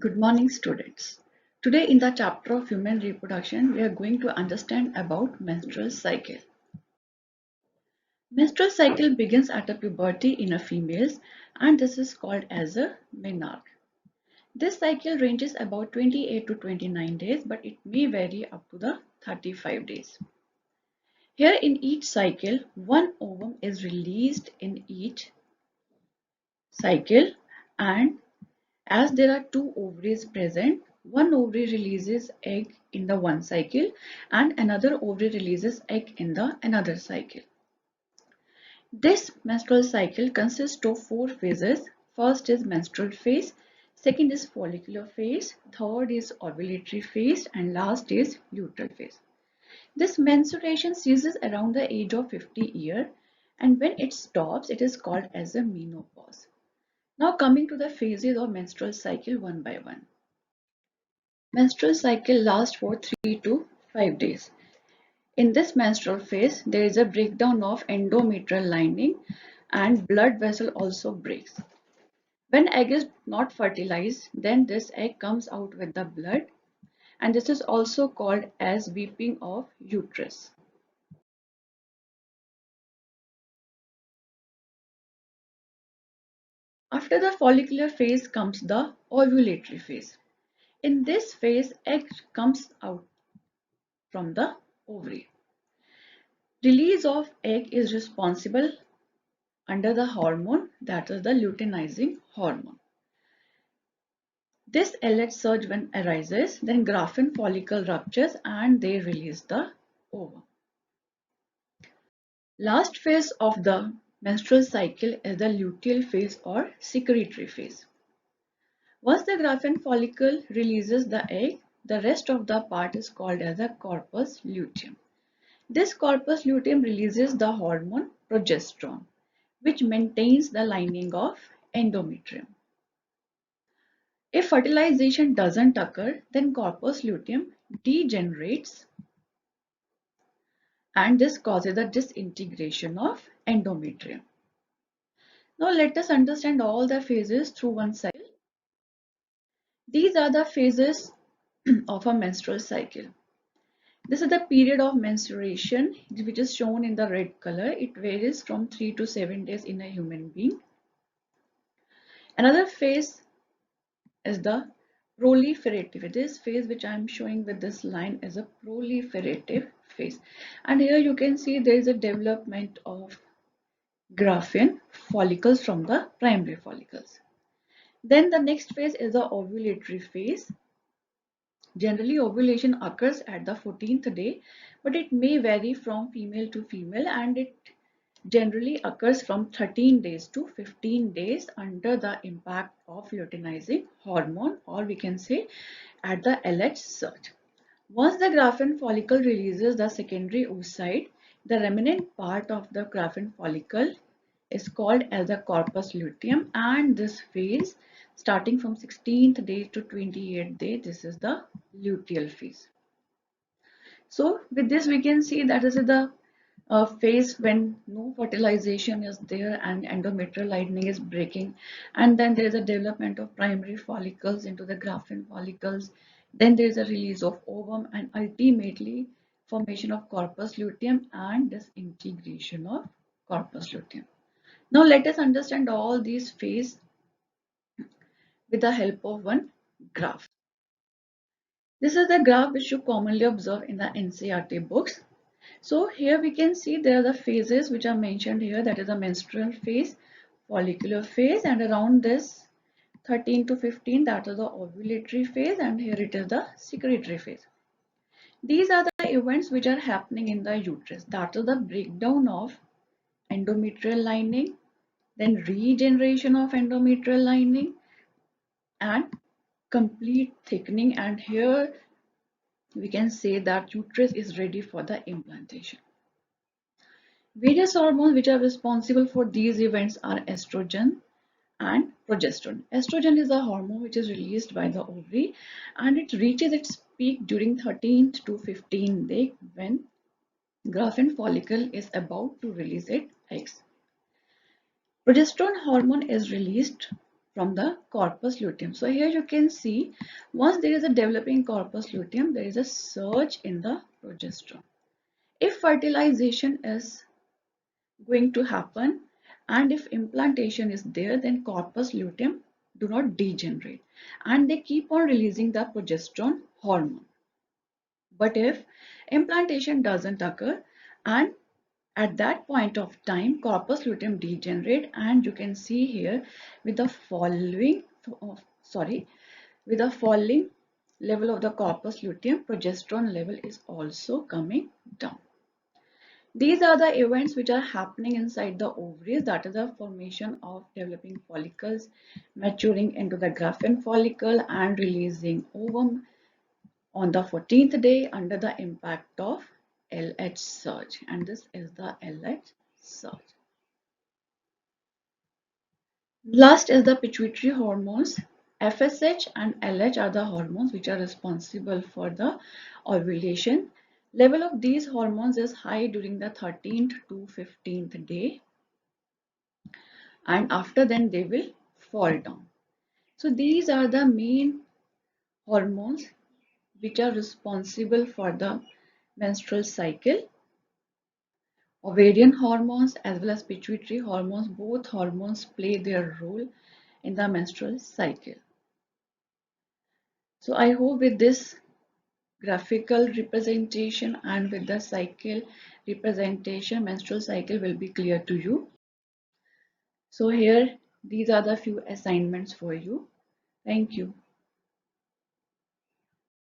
Good morning, students. Today in the chapter of human reproduction, we are going to understand about menstrual cycle. Menstrual cycle begins at a puberty in a females and this is called as a menarche. This cycle ranges about 28 to 29 days, but it may vary up to the 35 days. Here in each cycle, one ovum is released in each cycle, and as there are two ovaries present, one ovary releases egg in the one cycle and another ovary releases egg in the another cycle. This menstrual cycle consists of four phases. First is menstrual phase, second is follicular phase, third is ovulatory phase, and last is luteal phase. This menstruation ceases around the age of 50 years, and when it stops, it is called as a menopause. Now coming to the phases of menstrual cycle one by one. Menstrual cycle lasts for 3 to 5 days. In this menstrual phase, there is a breakdown of endometrial lining and blood vessel also breaks. When egg is not fertilized, then this egg comes out with the blood, and this is also called as weeping of uterus. After the follicular phase comes the ovulatory phase. In this phase, egg comes out from the ovary. Release of egg is responsible under the hormone, that is the luteinizing hormone. This LH surge when arises, then Graafian follicle ruptures and they release the ovum. Last phase of the menstrual cycle is the luteal phase or secretory phase. Once the Graafian follicle releases the egg, the rest of the part is called as the corpus luteum. This corpus luteum releases the hormone progesterone, which maintains the lining of endometrium. If fertilization doesn't occur, then corpus luteum degenerates and this causes the disintegration of endometrium. Now let us understand all the phases through one cycle. These are the phases of a menstrual cycle. This is the period of menstruation which is shown in the red color. It varies from 3 to 7 days in a human being. Another phase is the proliferative. This phase which I am showing with this line is a proliferative phase. And here you can see there is a development of Graafian follicles from the primary follicles. Then the next phase is the ovulatory phase. Generally, ovulation occurs at the 14th day, but it may vary from female to female and it generally occurs from 13 days to 15 days under the impact of luteinizing hormone, or we can say at the LH surge. Once the Graafian follicle releases the secondary oocyte, the remnant part of the Graafian follicle is called as the corpus luteum, and this phase starting from 16th day to 28th day, this is the luteal phase. So with this we can see that is the phase when no fertilization is there and endometrial lining is breaking, and then there is a development of primary follicles into the Graafian follicles, then there is a release of ovum and ultimately formation of corpus luteum and disintegration of corpus luteum. Now let us understand all these phases with the help of one graph. This is the graph which you commonly observe in the NCERT books. So here we can see there are the phases which are mentioned here, that is the menstrual phase, follicular phase, and around this 13 to 15 that is the ovulatory phase, and here it is the secretory phase. These are the events which are happening in the uterus, that is the breakdown of endometrial lining, then regeneration of endometrial lining and complete thickening, and here we can say that uterus is ready for the implantation. Various hormones which are responsible for these events are estrogen and progesterone. Estrogen is a hormone which is released by the ovary and it reaches its peak during 13th to 15th day when Graafian follicle is about to release its eggs. Progesterone hormone is released from the corpus luteum. So here you can see once there is a developing corpus luteum, there is a surge in the progesterone. If fertilization is going to happen and if implantation is there, then corpus luteum do not degenerate and they keep on releasing the progesterone hormone. But if implantation doesn't occur and at that point of time corpus luteum degenerate, and you can see here with the with the falling level of the corpus luteum, progesterone level is also coming down. These are the events which are happening inside the ovaries, that is the formation of developing follicles, maturing into the Graafian follicle and releasing ovum on the 14th day under the impact of LH surge, and this is the LH surge. Last is the pituitary hormones. FSH and LH are the hormones which are responsible for the ovulation. Level of these hormones is high during the 13th to 15th day, and after then they will fall down. So these are the main hormones which are responsible for the menstrual cycle. Ovarian hormones as well as pituitary hormones, both hormones play their role in the menstrual cycle. So I hope with this graphical representation and with the cycle representation, menstrual cycle will be clear to you. So here, these are the few assignments for you. Thank you.